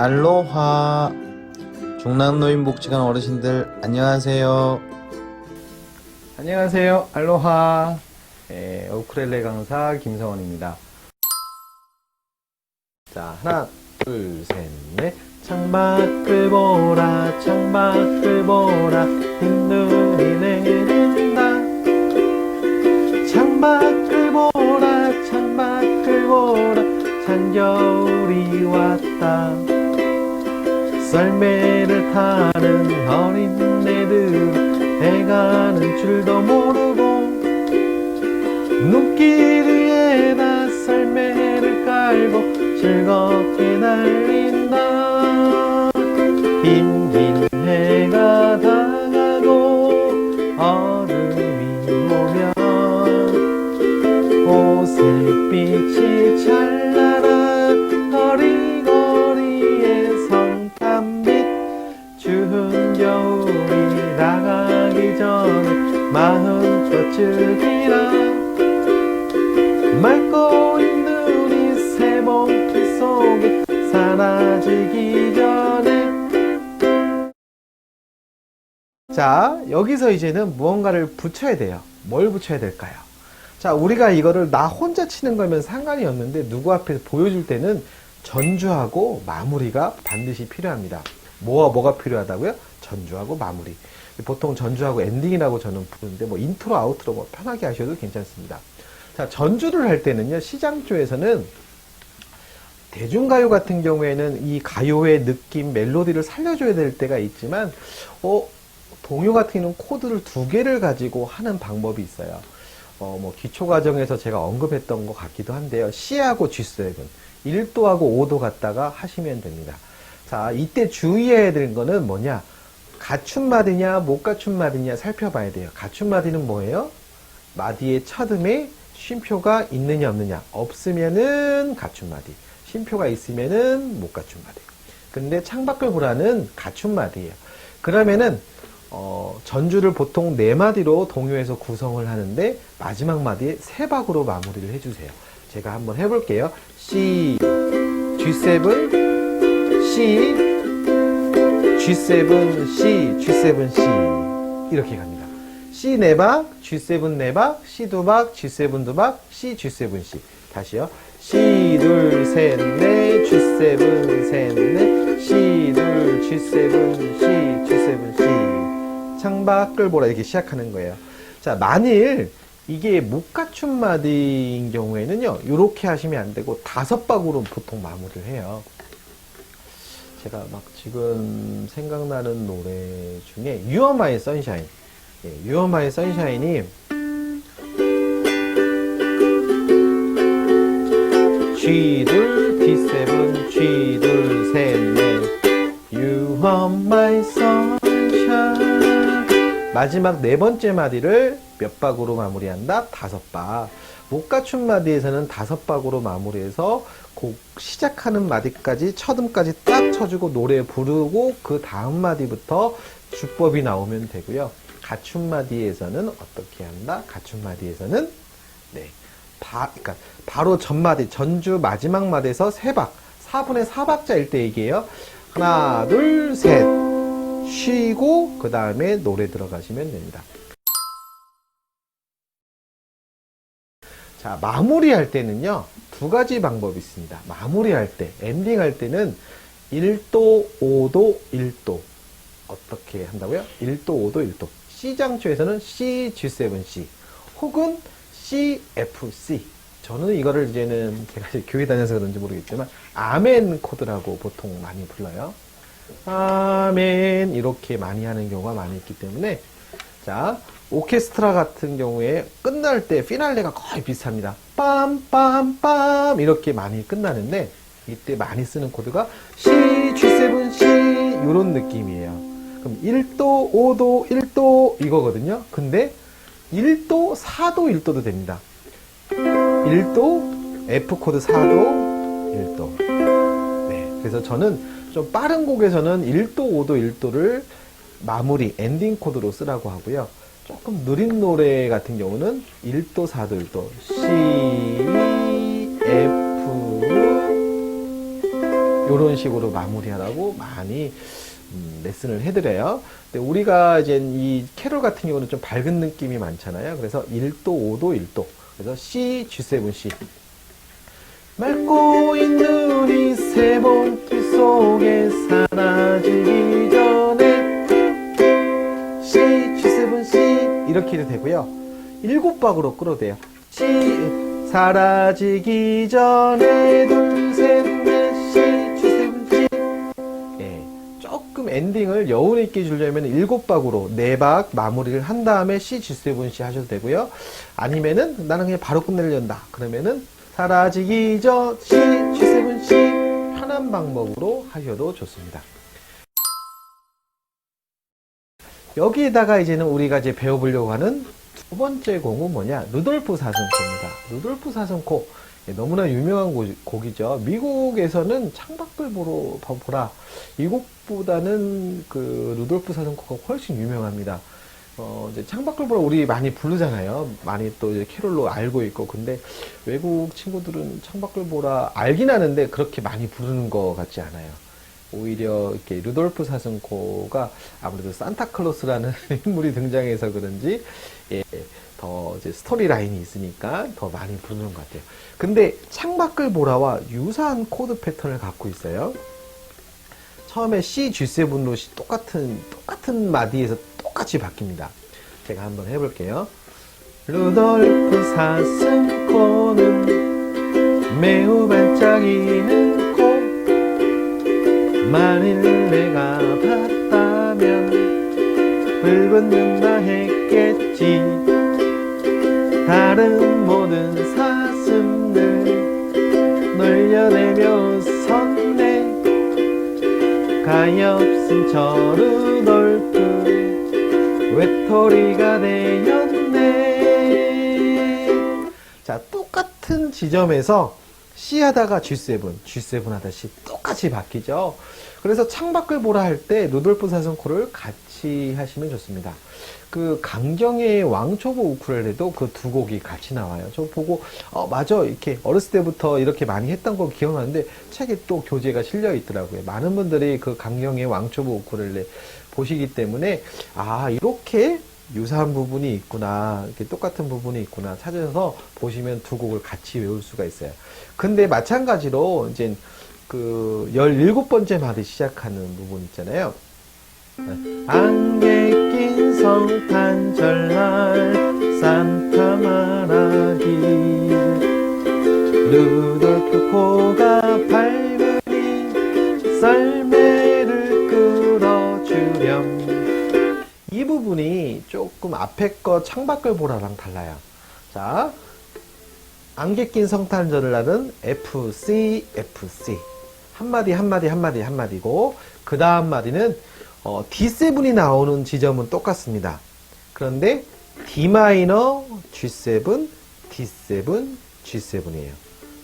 알로하. 중랑노인복지관 어르신들 안녕하세요. 안녕하세요. 알로하. 우쿨렐레 강사 김성원입니다. 자, 하나, 둘, 셋, 넷. 창밖을 보라, 창밖을 보라, 흰눈이 내린다. 창밖을 보라, 창밖을 보라, 찬겨울이 왔다. 썰매를 타는 어린애들 해가는 줄도 모르고 눈길 위에다 썰매를 깔고 즐겁게 날린다. 흰 해가 다가고 어둠이 오면 오색빛이 찬란한 거리거리에 성탄빛. 추운 겨울이 나가기 전에 마음껏 즐기라. 맑고 있는 이 새봄빛 속에 사라지기 전에. 자, 여기서 이제는 무언가를 붙여야 돼요. 뭘 붙여야 될까요? 자, 우리가 이거를 나 혼자 치는 거면 상관이 없는데 누구 앞에서 보여줄 때는 전주하고 마무리가 반드시 필요합니다. 뭐가 필요하다고요? 전주하고 마무리. 보통 전주하고 엔딩이라고 저는 부르는데 뭐 인트로, 아우트로 뭐 편하게 하셔도 괜찮습니다. 자, 전주를 할 때는요, 시장조에서는 대중가요 같은 경우에는 이 가요의 느낌, 멜로디를 살려줘야 될 때가 있지만, 동요 같은 경우는 코드를 2개를 가지고 하는 방법이 있어요. 뭐 기초과정에서 제가 언급했던 것 같기도 한데요. C하고 G7, 1도하고 5도 갖다가 하시면 됩니다. 자, 이때 주의해야 되는 거는 뭐냐? 갖춘 마디냐, 못 갖춘 마디냐 살펴봐야 돼요. 갖춘 마디는 뭐예요? 마디의 첫 음에 쉼표가 있느냐 없느냐. 없으면은 갖춘 마디, 쉼표가 있으면은 못 갖춘 마디. 근데 창밖을 보라는 갖춘 마디예요. 그러면은 전주를 보통 4마디로 동요에서 구성을 하는데 마지막 마디에 3박으로 마무리를 해주세요. 제가 한번 해볼게요. C, G7, C, G7, C, G7, C 이렇게 갑니다. C 4박, G7 4박, C 2박, G7 2박, C, G7, C. 다시요. C 둘 셋 넷, G7 셋 넷, C 둘 G7, C, G7, C. 창밖을 보라 이렇게 시작하는 거예요. 자, 만일 이게 못 갖춘 마디인 경우에는요, 이렇게 하시면 안 되고 5박으로 보통 마무리를 해요. 제가 막 지금 생각나는 노래 중에 You Are My Sunshine, You Are My Sunshine이 G 둘 D7, G 둘 셋 넷, You Are My Sunshine. 마지막 4번째 마디를 몇 박으로 마무리한다? 5박. 못 갖춘 마디에서는 5박으로 마무리해서 곡 시작하는 마디까지, 첫 음까지 딱 쳐주고 노래 부르고 그 다음 마디부터 주법이 나오면 되고요. 갖춘 마디에서는 어떻게 한다? 갖춘 마디에서는 그러니까 바로 전 마디, 전주 마지막 마디에서 3박, 4분의 4박자일 때 얘기해요. 하나, 둘, 셋 쉬고 그 다음에 노래 들어가시면 됩니다. 자, 마무리할 때는요, 2가지 방법이 있습니다. 마무리할 때, 엔딩할 때는 1도, 5도, 1도. 어떻게 한다고요? 1도, 5도, 1도. C장조에서는 C, G7, C. 혹은 C, F, C. 저는 이거를 이제는 제가 교회 다녀서 그런지 모르겠지만, 아멘 코드라고 보통 많이 불러요. 아멘. 이렇게 많이 하는 경우가 많이 있기 때문에, 자, 오케스트라 같은 경우에 끝날 때 피날레가 거의 비슷합니다. 빰빰빰 이렇게 많이 끝나는데 이때 많이 쓰는 코드가 C, G7, C 이런 느낌이에요. 그럼 1도, 5도, 1도 이거거든요. 근데 1도, 4도, 1도도 됩니다. 1도, F 코드 4도, 1도. 네, 그래서 저는 좀 빠른 곡에서는 1도, 5도, 1도를 마무리, 엔딩 코드로 쓰라고 하고요. 조금 느린 노래 같은 경우는 1도, 4도, 1도 C, F 이런 식으로 마무리하라고 많이 레슨을 해드려요. 근데 우리가 이제 이 캐롤 같은 경우는 좀 밝은 느낌이 많잖아요. 그래서 1도, 5도, 1도. 그래서 C, G7, C. 맑고 있는 이 세번길 속에 사라지기 전에 C, G7, C 이렇게 해도 되고요. 7박으로 끌어도 돼요. C, 사라지기 전에 둘, 셋, 넷, C, G7, C. 예, 조금 엔딩을 여운 있게 주려면 7박으로 4박 마무리를 한 다음에 C, G7, C 하셔도 되고요. 아니면은 나는 그냥 바로 끝내려다 그러면은 사라지기 전 C, G7, C 편한 방법으로 하셔도 좋습니다. 여기에다가 이제는 우리가 이제 배워보려고 하는 두 번째 곡은 뭐냐? 루돌프 사슴코입니다. 루돌프 사슴코 너무나 유명한 곡이죠. 미국에서는 창밖을 보라 이 곡보다는 그 루돌프 사슴코가 훨씬 유명합니다. 이제 창밖을 보라 우리 많이 부르잖아요. 많이 또 이제 캐롤로 알고 있고. 근데 외국 친구들은 창밖을 보라 알긴 하는데 그렇게 많이 부르는 것 같지 않아요. 오히려 이렇게 루돌프 사슴코가 아무래도 산타클로스라는 인물이 등장해서 그런지 예, 더 이제 스토리 라인이 있으니까 더 많이 부르는 것 같아요. 근데 창밖을 보라와 유사한 코드 패턴을 갖고 있어요. 처음에 C, G7로 똑같은 마디에서 똑같이 바뀝니다. 제가 한번 해볼게요. 루돌프 사슴코는 매우 반짝이는 코. 만일 내가 봤다면 불 붙는다 했겠지. 다른 모든 사슴들 놀려내며 웃었네. 가엾은 저 루돌프 외톨이가 되었네. 자, 똑같은 지점에서 C 하다가 G7, G7 하다 C 똑같이 바뀌죠. 그래서 창밖을 보라 할 때 루돌프 사슴코를 같이 하시면 좋습니다. 그 강정의 왕초보 우쿨렐레도 그 두 곡이 같이 나와요. 저 보고 맞아 이렇게 어렸을 때부터 이렇게 많이 했던 거 기억나는데 책에 또 교재가 실려 있더라고요. 많은 분들이 그 강정의 왕초보 우쿨렐레 보시기 때문에 이렇게 유사한 부분이 있구나, 이렇게 똑같은 부분이 있구나 찾아서 보시면 두 곡을 같이 외울 수가 있어요. 근데 마찬가지로 이제 그 17번째 마디 시작하는 부분 있잖아요. 안개 낀 성탄 절날 산타 말하기 루돌프 코가 밝으니 썰매를 끌어주렴. 이 부분이 조금 앞에 거 창밖을 보라랑 달라요. 자, 안개 낀 성탄 절날은 F, C, F, C 한마디고 그 다음 마디는 D7이 나오는 지점은 똑같습니다. 그런데 D 마이너, G7, D7, G7이에요.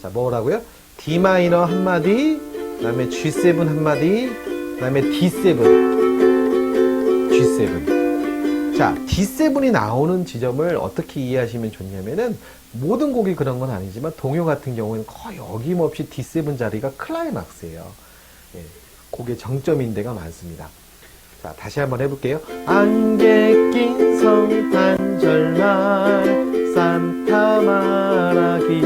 자, 뭐라고요? D 마이너 한마디, 그 다음에 G7 한마디, 그 다음에 D7, G7. 자, D7이 나오는 지점을 어떻게 이해하시면 좋냐면은 모든 곡이 그런 건 아니지만 동요 같은 경우에는 거의 어김없이 D7 자리가 클라이막스예요. 예, 곡의 정점인 데가 많습니다. 자, 다시 한번 해볼게요. 안개 낀 성탄 절날 산타 말하기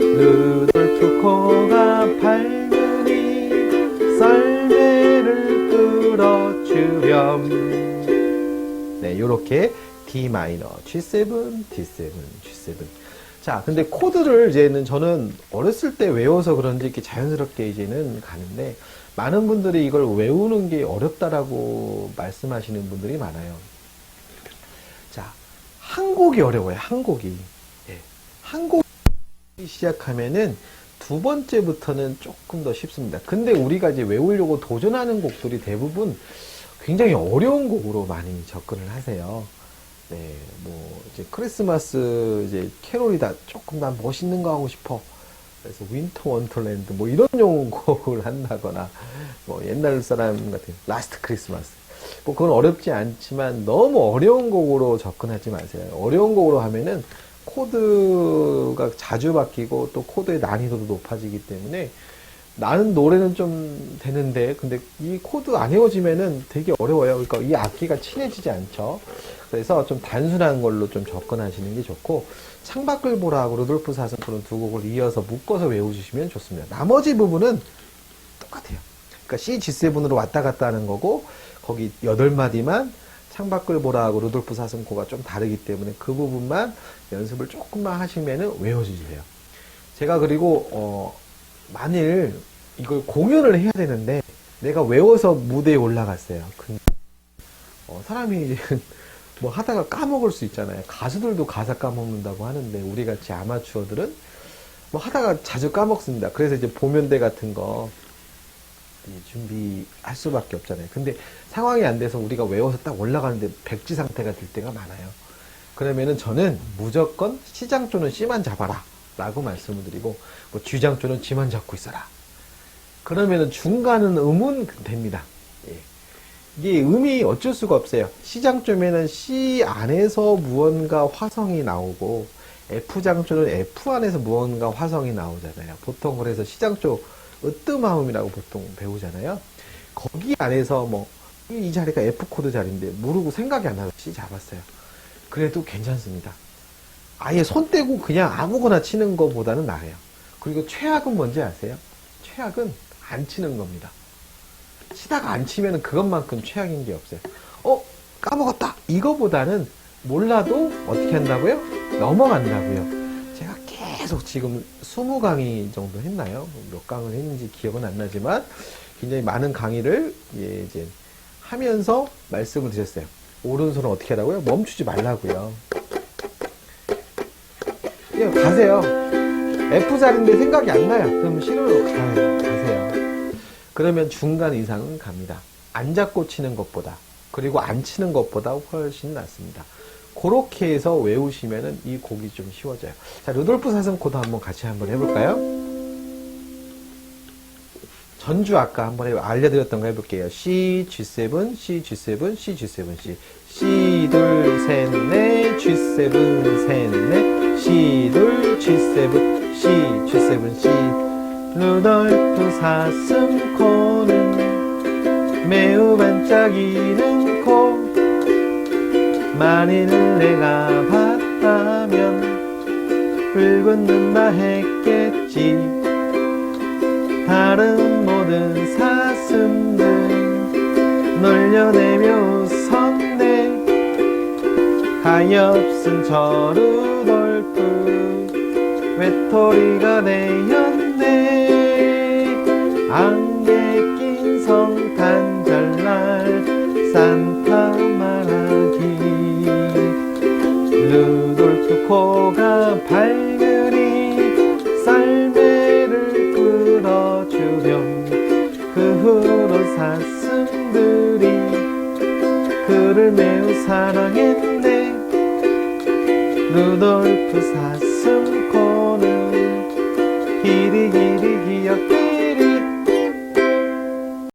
루돌프 코가 밝으니 썰매를 끌어주렴. 네, 요렇게 D 마이너, G7, D7, G7. 자, 근데 코드를 이제는 저는 어렸을 때 외워서 그런지 이렇게 자연스럽게 이제는 가는데 많은 분들이 이걸 외우는 게 어렵다라고 말씀하시는 분들이 많아요. 자, 한 곡이 어려워요. 한 곡이. 예. 한 곡이 시작하면은 두 번째부터는 조금 더 쉽습니다. 근데 우리가 이제 외우려고 도전하는 곡들이 대부분 굉장히 어려운 곡으로 많이 접근을 하세요. 네, 뭐, 이제 크리스마스, 이제 캐롤이다. 조금 난 멋있는 거 하고 싶어. 그래서 윈터 원더랜드, 뭐 이런 곡을 한다거나, 뭐 옛날 사람 같은 라스트 크리스마스. 뭐 그건 어렵지 않지만 너무 어려운 곡으로 접근하지 마세요. 어려운 곡으로 하면은 코드가 자주 바뀌고 또 코드의 난이도도 높아지기 때문에 나는 노래는 좀 되는데, 근데 이 코드 안 외워지면은 되게 어려워요. 그러니까 이 악기가 친해지지 않죠. 그래서 좀 단순한 걸로 좀 접근하시는 게 좋고, 창밖을 보라하고 루돌프 사슴코는 두 곡을 이어서 묶어서 외워주시면 좋습니다. 나머지 부분은 똑같아요. 그러니까 C, G7으로 왔다 갔다 하는 거고, 거기 8마디만 창밖을 보라하고 루돌프 사슴코가 좀 다르기 때문에 그 부분만 연습을 조금만 하시면은 외워지세요. 제가 그리고, 만일 이걸 공연을 해야 되는데 내가 외워서 무대에 올라갔어요. 근데 사람이 이제 뭐 하다가 까먹을 수 있잖아요. 가수들도 가사 까먹는다고 하는데 우리 같이 아마추어들은 뭐 하다가 자주 까먹습니다. 그래서 이제 보면대 같은 거 준비할 수밖에 없잖아요. 근데 상황이 안 돼서 우리가 외워서 딱 올라가는데 백지 상태가 될 때가 많아요. 그러면은 저는 무조건 시장조는 C만 잡아라 라고 말씀을 드리고, 뭐 G장조는 G만 잡고 있어라. 그러면은 중간은 음은 됩니다. 예. 이게 음이 어쩔 수가 없어요. C장조면은 C 안에서 무언가 화성이 나오고, F장조는 F 안에서 무언가 화성이 나오잖아요. 보통 그래서 C장조 으뜸화음이라고 보통 배우잖아요. 거기 안에서 뭐 이 자리가 F 코드 자리인데 모르고 생각이 안 나서 C 잡았어요. 그래도 괜찮습니다. 아예 손 떼고 그냥 아무거나 치는 것보다는 나아요. 그리고 최악은 뭔지 아세요? 최악은 안 치는 겁니다. 치다가 안 치면 그것만큼 최악인 게 없어요. 까먹었다! 이거보다는 몰라도 어떻게 한다고요? 넘어간다고요. 제가 계속 지금 20강의 정도 했나요? 몇 강을 했는지 기억은 안 나지만 굉장히 많은 강의를 이제 하면서 말씀을 드렸어요. 오른손은 어떻게 하라고요? 멈추지 말라고요. 그냥 가세요. F자리인데 생각이 안 나요. 그럼 C로 가세요. 그러면 중간 이상은 갑니다. 안 잡고 치는 것보다, 그리고 안 치는 것보다 훨씬 낫습니다. 그렇게 해서 외우시면은 이 곡이 좀 쉬워져요. 자, 루돌프 사슴코도 한번 같이 한번 해볼까요? 전주 아까 한번 알려드렸던 거 해볼게요. C, G7, C, G7, C, G7, C. C, 둘, 셋, 넷, G7, 셋, 넷, C, 둘, G7, C, G7, C. 루돌프 사슴코는 매우 반짝이는 코. 만일 내가 봤다면 붉은 눈다 했겠지. 다른 모든 사슴들 놀려내며 웃었네. 가엾은 저 루돌프 외톨이가 되었네. 안개 낀 성탄절날 산타 말하기. 루돌프 코가 밝으니 썰매를 끌어주렴. 그 후로 사슴들이 그를 매우 사랑했네. 루돌프 사슴